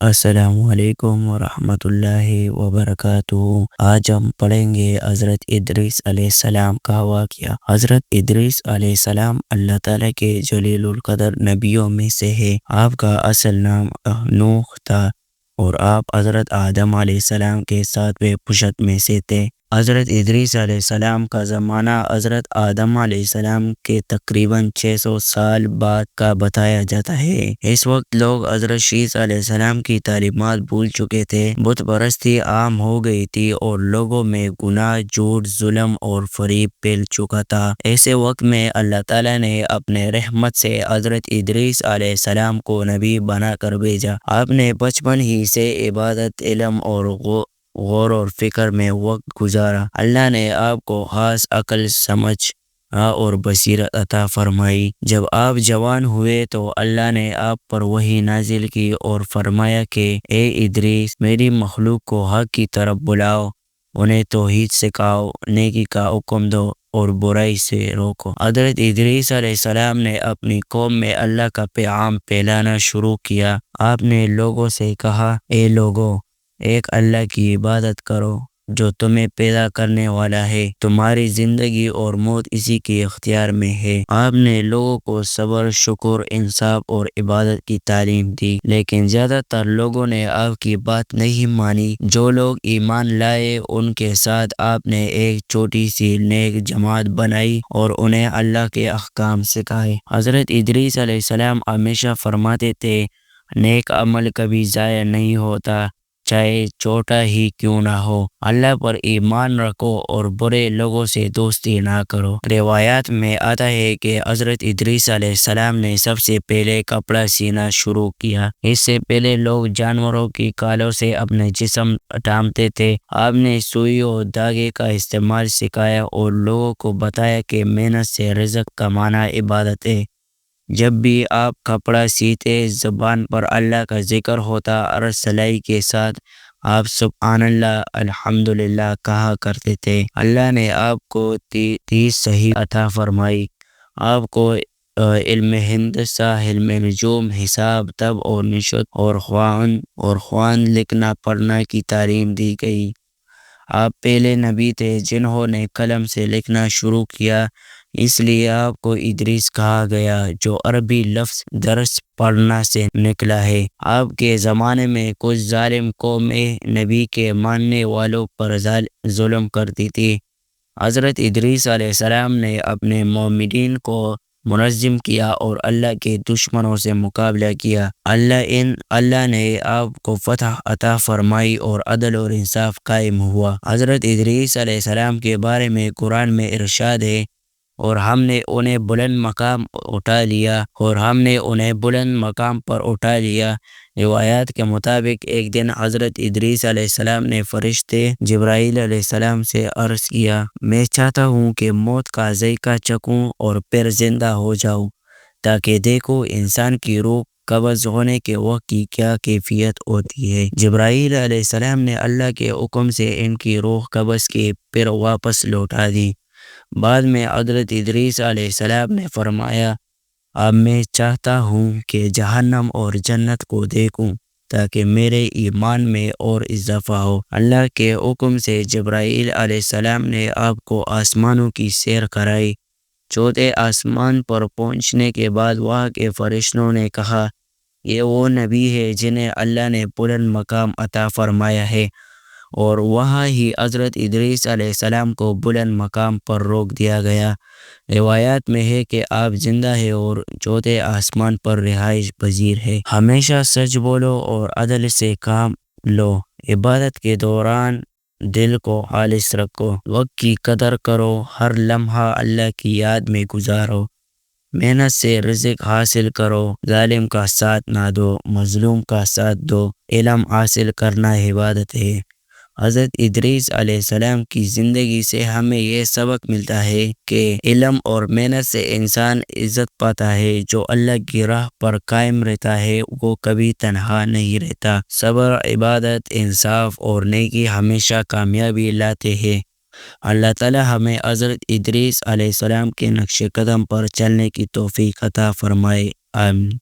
السلام علیکم ورحمۃ اللہ وبرکاتہ۔ آج ہم پڑھیں گے حضرت ادریس علیہ السلام کا واقعہ۔ حضرت ادریس علیہ السلام اللہ تعالیٰ کے جلیل القدر نبیوں میں سے ہے۔ آپ کا اصل نام نوح تھا اور آپ حضرت آدم علیہ السلام کے 7ویں پشت میں سے تھے۔ حضرت ادریس علیہ السلام کا زمانہ حضرت آدم علیہ السلام کے تقریباً 600 سال بعد کا بتایا جاتا ہے۔ اس وقت لوگ حضرت شیس علیہ السلام کی تعلیمات بھول چکے تھے، بت پرستی عام ہو گئی تھی اور لوگوں میں گناہ، جھوٹ، ظلم اور فریب پھیل چکا تھا۔ ایسے وقت میں اللہ تعالیٰ نے اپنے رحمت سے حضرت ادریس علیہ السلام کو نبی بنا کر بھیجا۔ آپ نے بچپن ہی سے عبادت، علم اور غور و فکر میں وقت گزارا۔ اللہ نے آپ کو خاص عقل، سمجھ اور بصیرت عطا فرمائی۔ جب آپ جوان ہوئے تو اللہ نے آپ پر وحی نازل کی اور فرمایا کہ اے ادریس، میری مخلوق کو حق کی طرف بلاؤ، انہیں توحید سکھاؤ، نیکی کا حکم دو اور برائی سے روکو۔ حضرت ادریس علیہ السلام نے اپنی قوم میں اللہ کا پیغام پھیلانا شروع کیا۔ آپ نے لوگوں سے کہا، اے لوگو، ایک اللہ کی عبادت کرو جو تمہیں پیدا کرنے والا ہے۔ تمہاری زندگی اور موت اسی کے اختیار میں ہے۔ آپ نے لوگوں کو صبر، شکر، انصاف اور عبادت کی تعلیم دی، لیکن زیادہ تر لوگوں نے آپ کی بات نہیں مانی۔ جو لوگ ایمان لائے ان کے ساتھ آپ نے ایک چھوٹی سی نیک جماعت بنائی اور انہیں اللہ کے احکام سکھائے۔ حضرت ادریس علیہ السلام ہمیشہ فرماتے تھے، نیک عمل کبھی ضائع نہیں ہوتا، چاہے چھوٹا ہی کیوں نہ ہو۔ اللہ پر ایمان رکھو اور برے لوگوں سے دوستی نہ کرو۔ روایات میں آتا ہے کہ حضرت ادریس علیہ السلام نے سب سے پہلے کپڑا سینا شروع کیا۔ اس سے پہلے لوگ جانوروں کی کالوں سے اپنے جسم ڈھانپتے تھے۔ آپ نے سوئی اور دھاگے کا استعمال سکھایا اور لوگوں کو بتایا کہ محنت سے رزق کمانا عبادت ہے۔ جب بھی آپ کپڑا سیتے، زبان پر اللہ کا ذکر ہوتا اور سلائی کے ساتھ آپ سبحان اللہ، الحمدللہ کہا کرتے تھے۔ اللہ نے آپ کو 30 صحیح عطا فرمائی۔ آپ کو علم ہندسہ، علم نجوم، حساب، طب اور نشت اور خوان لکھنا پڑھنا کی تعلیم دی گئی۔ آپ پہلے نبی تھے جنہوں نے قلم سے لکھنا شروع کیا، اس لیے آپ کو ادریس کہا گیا، جو عربی لفظ درس پڑھنا سے نکلا ہے۔ آپ کے زمانے میں کچھ ظالم قومیں نبی کے ماننے والوں پر ظلم کرتی تھی۔ حضرت ادریس علیہ السلام نے اپنے مومنین کو منظم کیا اور اللہ کے دشمنوں سے مقابلہ کیا۔ اللہ نے آپ کو فتح عطا فرمائی اور عدل اور انصاف قائم ہوا۔ حضرت ادریس علیہ السلام کے بارے میں قرآن میں ارشاد ہے، اور ہم نے انہیں بلند مقام پر اٹھا لیا۔ روایات کے مطابق ایک دن حضرت ادریس علیہ السلام نے فرشتے جبرائیل علیہ السلام سے عرض کیا، میں چاہتا ہوں کہ موت کا ذائقہ چکھوں اور پھر زندہ ہو جاؤں تاکہ دیکھوں انسان کی روح قبض ہونے کے وقت کی کیا کیفیت ہوتی ہے۔ جبرائیل علیہ السلام نے اللہ کے حکم سے ان کی روح قبض کی، پھر واپس لوٹا دی۔ بعد میں حضرت ادریس علیہ السلام نے فرمایا، اب میں چاہتا ہوں کہ جہنم اور جنت کو دیکھوں تاکہ میرے ایمان میں اور اضافہ ہو۔ اللہ کے حکم سے جبرائیل علیہ السلام نے آپ کو آسمانوں کی سیر کرائی۔ چوتھے آسمان پر پہنچنے کے بعد وہاں کے فرشتوں نے کہا، یہ وہ نبی ہے جنہیں اللہ نے بلند مقام عطا فرمایا ہے، اور وہاں ہی حضرت ادریس علیہ السلام کو بلند مقام پر روک دیا گیا۔ روایات میں ہے کہ آپ زندہ ہے اور چوتھے آسمان پر رہائش پذیر ہے۔ ہمیشہ سچ بولو اور عدل سے کام لو۔ عبادت کے دوران دل کو خالص رکھو، وقت کی قدر کرو، ہر لمحہ اللہ کی یاد میں گزارو، محنت سے رزق حاصل کرو، ظالم کا ساتھ نہ دو، مظلوم کا ساتھ دو، علم حاصل کرنا عبادت ہے۔ حضرت ادریس علیہ السلام کی زندگی سے ہمیں یہ سبق ملتا ہے کہ علم اور محنت سے انسان عزت پاتا ہے۔ جو اللہ کی راہ پر قائم رہتا ہے وہ کبھی تنہا نہیں رہتا۔ صبر، عبادت، انصاف اور نیکی ہمیشہ کامیابی لاتے ہیں۔ اللہ تعالی ہمیں حضرت ادریس علیہ السلام کے نقش قدم پر چلنے کی توفیق عطا فرمائے۔ آمین۔